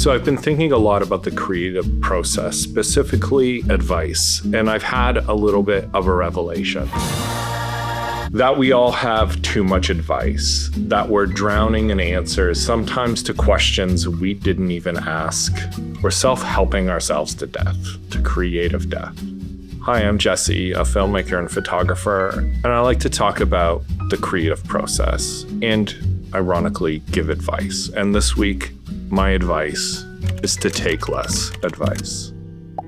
So I've been thinking a lot about the creative process, specifically advice, and I've had a little bit of a revelation. That we all have too much advice, that we're drowning in answers, sometimes to questions we didn't even ask. We're self-helping ourselves to death, to creative death. Hi, I'm Jesse, a filmmaker and photographer, and I like to talk about the creative process and, ironically, give advice. And this week, my advice is to take less advice.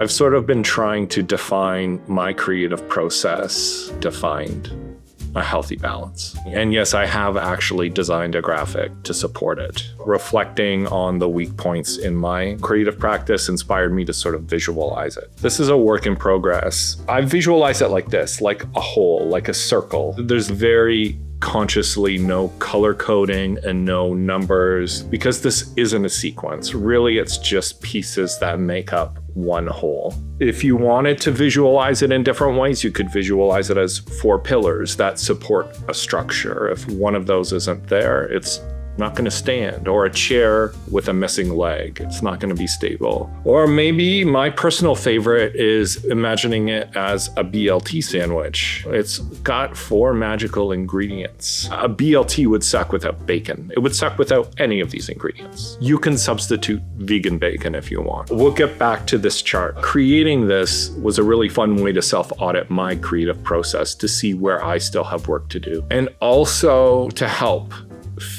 I've sort of been trying to define my creative process, defined a healthy balance. And yes, I have actually designed a graphic to support it. Reflecting on the weak points in my creative practice inspired me to sort of visualize it. This is a work in progress. I visualize it like this, like a hole, like a circle. There's very consciously no color coding and no numbers because this isn't a sequence. Really, it's just pieces that make up one whole. If you wanted to visualize it in different ways, you could visualize it as 4 pillars that support a structure. If one of those isn't there, it's not going to stand. Or a chair with a missing leg, it's not going to be stable. Or maybe my personal favorite is imagining it as a BLT sandwich. It's got 4 magical ingredients. A BLT would suck without bacon. It would suck without any of these ingredients. You can substitute vegan bacon if you want. We'll get back to this chart. Creating this was a really fun way to self-audit my creative process to see where I still have work to do. And also to help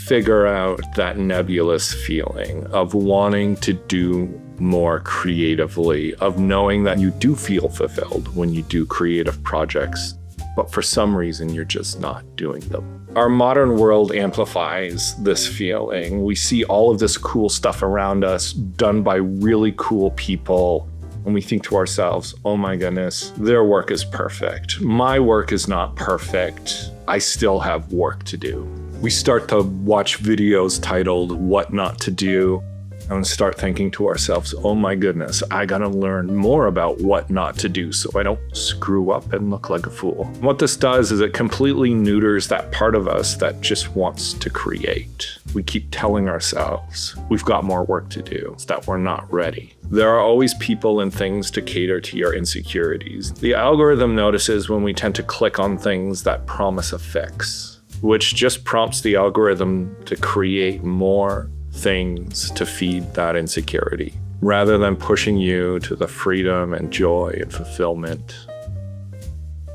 figure out that nebulous feeling of wanting to do more creatively, of knowing that you do feel fulfilled when you do creative projects, but for some reason you're just not doing them. Our modern world amplifies this feeling. We see all of this cool stuff around us done by really cool people, and we think to ourselves, oh my goodness, their work is perfect. My work is not perfect. I still have work to do. We start to watch videos titled What Not to Do and start thinking to ourselves, oh my goodness, I gotta learn more about what not to do so I don't screw up and look like a fool. What this does is it completely neuters that part of us that just wants to create. We keep telling ourselves we've got more work to do, it's that we're not ready. There are always people and things to cater to your insecurities. The algorithm notices when we tend to click on things that promise a fix, which just prompts the algorithm to create more things to feed that insecurity, rather than pushing you to the freedom and joy and fulfillment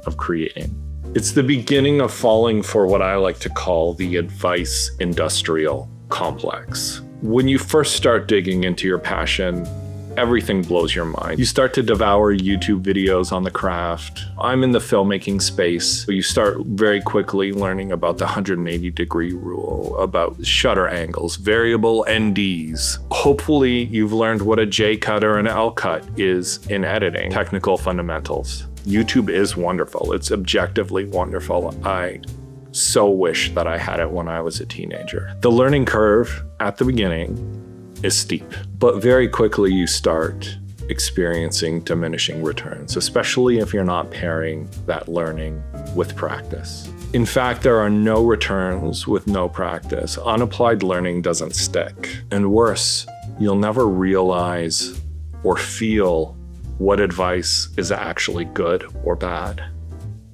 of creating. It's the beginning of falling for what I like to call the advice industrial complex. When you first start digging into your passion, everything blows your mind. You start to devour YouTube videos on the craft. I'm in the filmmaking space. You start very quickly learning about the 180-degree rule, about shutter angles, variable NDs. Hopefully, you've learned what a J cut or an L cut is in editing, technical fundamentals. YouTube is wonderful. It's objectively wonderful. I so wish that I had it when I was a teenager. The learning curve at the beginning is steep, but very quickly you start experiencing diminishing returns, especially if you're not pairing that learning with practice. In fact, there are no returns with no practice. Unapplied learning doesn't stick. And worse, you'll never realize or feel what advice is actually good or bad.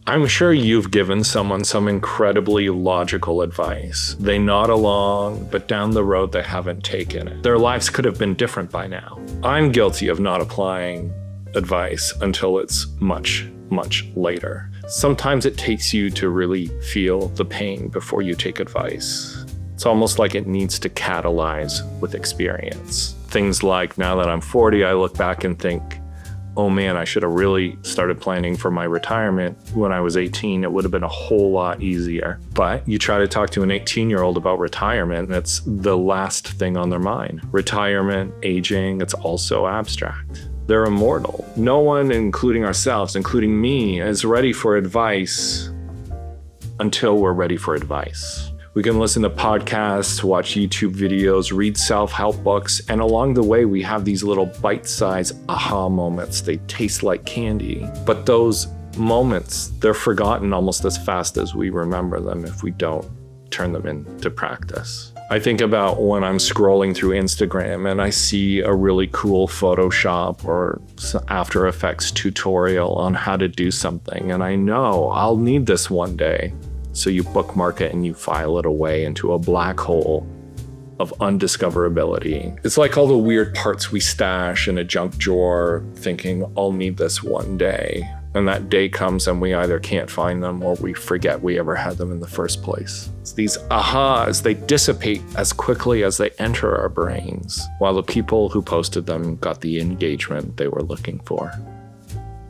I'm sure you've given someone some incredibly logical advice. They nod along, but down the road they haven't taken it. Their lives could have been different by now. I'm guilty of not applying advice until it's much, much later. Sometimes it takes you to really feel the pain before you take advice. It's almost like it needs to catalyze with experience. Things like, now that I'm 40, I look back and think, oh man, I should have really started planning for my retirement when I was 18. It would have been a whole lot easier. But you try to talk to an 18-year-old about retirement, and it's the last thing on their mind. Retirement, aging, it's also abstract. They're immortal. No one, including ourselves, including me, is ready for advice until we're ready for advice. We can listen to podcasts, watch YouTube videos, read self-help books, and along the way, we have these little bite-sized aha moments. They taste like candy. But those moments, they're forgotten almost as fast as we remember them if we don't turn them into practice. I think about when I'm scrolling through Instagram and I see a really cool Photoshop or After Effects tutorial on how to do something, and I know I'll need this one day. So you bookmark it and you file it away into a black hole of undiscoverability. It's like all the weird parts we stash in a junk drawer thinking I'll need this one day. And that day comes and we either can't find them or we forget we ever had them in the first place. It's these ahas, they dissipate as quickly as they enter our brains, while the people who posted them got the engagement they were looking for.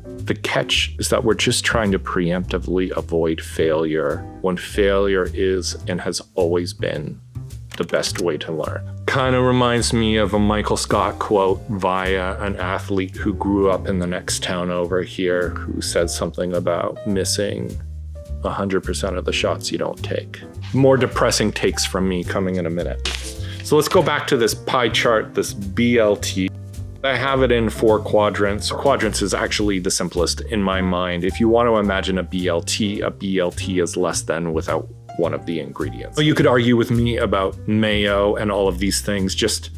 The catch is that we're just trying to preemptively avoid failure when failure is and has always been the best way to learn. Kind of reminds me of a Michael Scott quote via an athlete who grew up in the next town over here who said something about missing 100% of the shots you don't take. More depressing takes from me coming in a minute. So let's go back to this pie chart, this BLT. I have it in 4 quadrants. Quadrants is actually the simplest in my mind. If you want to imagine a BLT is less than without one of the ingredients. You could argue with me about mayo and all of these things, just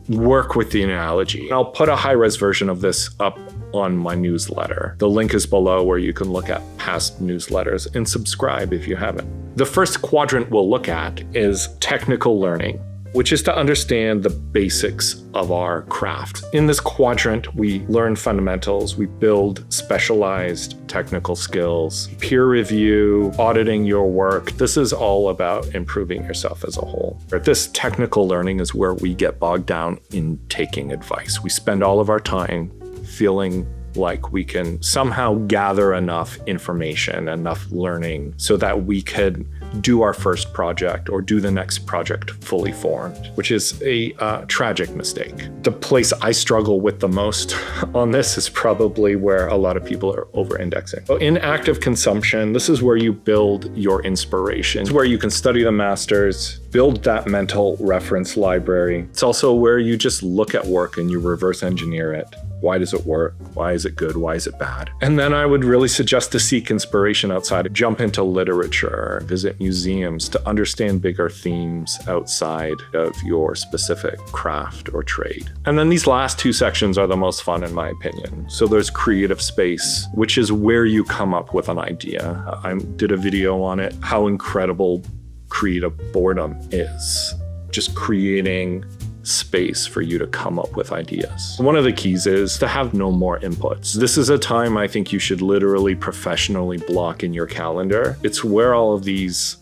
work with the analogy. I'll put a high-res version of this up on my newsletter. The link is below where you can look at past newsletters and subscribe if you haven't. The first quadrant we'll look at is technical learning, which is to understand the basics of our craft. In this quadrant, we learn fundamentals, we build specialized technical skills, peer review, auditing your work. This is all about improving yourself as a whole. This technical learning is where we get bogged down in taking advice. We spend all of our time feeling like we can somehow gather enough information, enough learning so that we could do our first project or do the next project fully formed, which is a tragic mistake. The place I struggle with the most on this is probably where a lot of people are over-indexing. In active consumption, this is where you build your inspiration. It's where you can study the masters, build that mental reference library. It's also where you just look at work and you reverse engineer it. Why does it work? Why is it good? Why is it bad? And then I would really suggest to seek inspiration outside. Jump into literature, visit museums to understand bigger themes outside of your specific craft or trade. And then these last 2 sections are the most fun in my opinion. So there's creative space, which is where you come up with an idea. I did a video on it, how incredible creative boredom is. Just creating space for you to come up with ideas. One of the keys is to have no more inputs. This is a time I think you should literally professionally block in your calendar. It's where all of these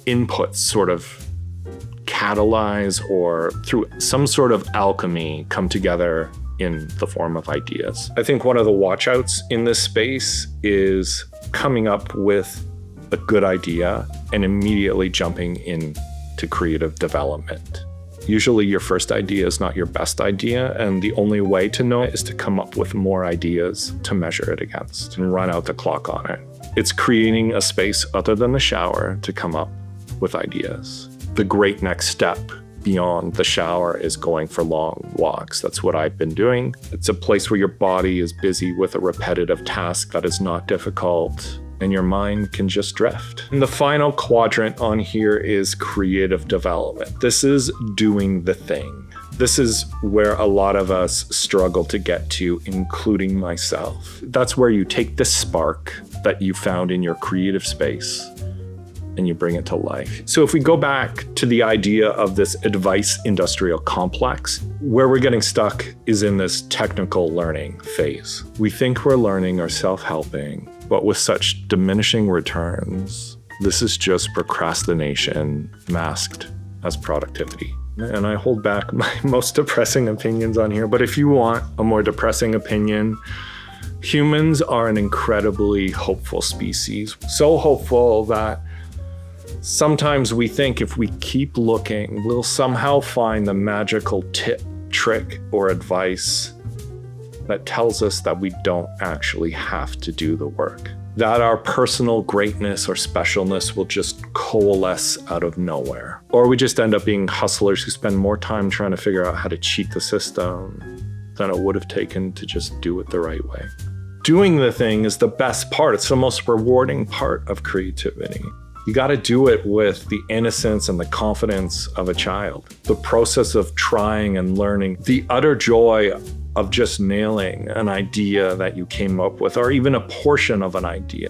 inputs sort of catalyze or through some sort of alchemy come together in the form of ideas. I think one of the watchouts in this space is coming up with a good idea and immediately jumping into creative development. Usually your first idea is not your best idea, and the only way to know it is to come up with more ideas to measure it against and run out the clock on it. It's creating a space other than the shower to come up with ideas. The great next step beyond the shower is going for long walks. That's what I've been doing. It's a place where your body is busy with a repetitive task that is not difficult, and your mind can just drift. And the final quadrant on here is creative development. This is doing the thing. This is where a lot of us struggle to get to, including myself. That's where you take the spark that you found in your creative space and you bring it to life. So if we go back to the idea of this advice industrial complex, where we're getting stuck is in this technical learning phase. We think we're learning or self-helping, but with such diminishing returns, this is just procrastination masked as productivity. And I hold back my most depressing opinions on here, but if you want a more depressing opinion, humans are an incredibly hopeful species. So hopeful that sometimes we think if we keep looking, we'll somehow find the magical tip, trick, or advice that tells us that we don't actually have to do the work. That our personal greatness or specialness will just coalesce out of nowhere. Or we just end up being hustlers who spend more time trying to figure out how to cheat the system than it would have taken to just do it the right way. Doing the thing is the best part. It's the most rewarding part of creativity. You got to do it with the innocence and the confidence of a child. The process of trying and learning, the utter joy of just nailing an idea that you came up with, or even a portion of an idea.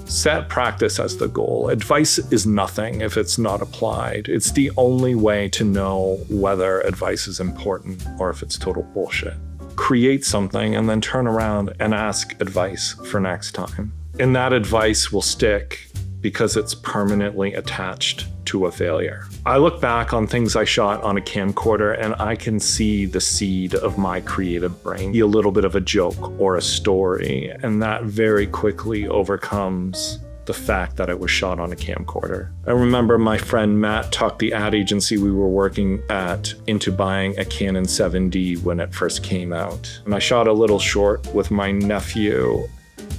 Set practice as the goal. Advice is nothing if it's not applied. It's the only way to know whether advice is important or if it's total bullshit. Create something and then turn around and ask advice for next time. And that advice will stick because it's permanently attached to a failure. I look back on things I shot on a camcorder and I can see the seed of my creative brain, a little bit of a joke or a story, and that very quickly overcomes the fact that it was shot on a camcorder. I remember my friend Matt talked the ad agency we were working at into buying a Canon 7D when it first came out. And I shot a little short with my nephew.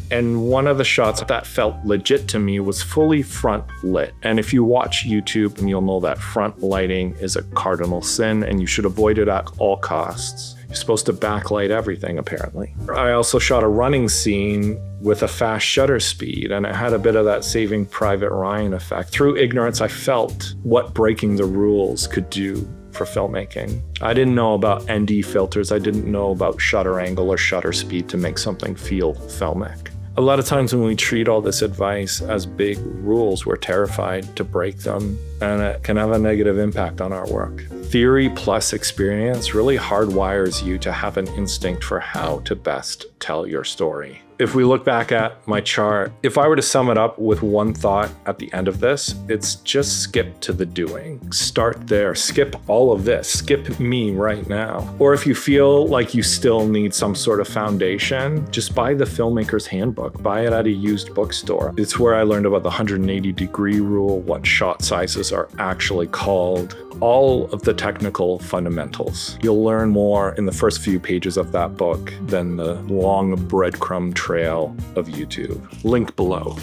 And one of the shots that felt legit to me was fully front lit. And if you watch YouTube, and you'll know that front lighting is a cardinal sin and you should avoid it at all costs. You're supposed to backlight everything, apparently. I also shot a running scene with a fast shutter speed, and it had a bit of that Saving Private Ryan effect. Through ignorance, I felt what breaking the rules could do for filmmaking. I didn't know about ND filters. I didn't know about shutter angle or shutter speed to make something feel filmic. A lot of times when we treat all this advice as big rules, we're terrified to break them, and it can have a negative impact on our work. Theory plus experience really hardwires you to have an instinct for how to best tell your story. If we look back at my chart, if I were to sum it up with one thought at the end of this, it's just skip to the doing. Start there, skip all of this, skip me right now. Or if you feel like you still need some sort of foundation, just buy the Filmmaker's Handbook, buy it at a used bookstore. It's where I learned about the 180-degree rule, what shot sizes are actually called, all of the technical fundamentals. You'll learn more in the first few pages of that book than the long breadcrumb trail of YouTube. Link below.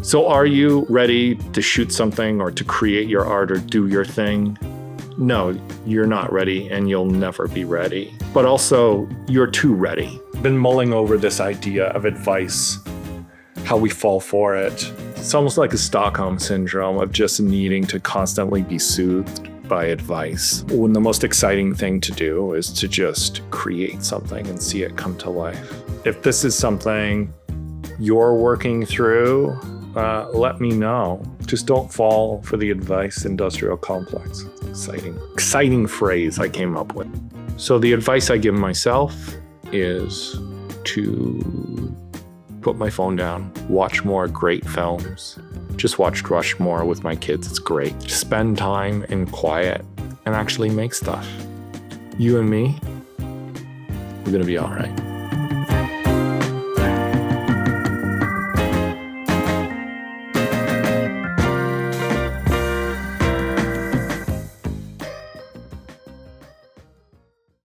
So are you ready to shoot something or to create your art or do your thing? No, you're not ready and you'll never be ready. But also, you're too ready. I've been mulling over this idea of advice, how we fall for it. It's almost like a Stockholm syndrome of just needing to constantly be soothed by advice, when the most exciting thing to do is to just create something and see it come to life. If this is something you're working through, let me know. Just don't fall for the advice industrial complex. Exciting phrase I came up with. So the advice I give myself is to put my phone down, watch more great films. Just watched Rushmore with my kids. It's great. Spend time in quiet and actually make stuff. You and me, we're gonna be all right.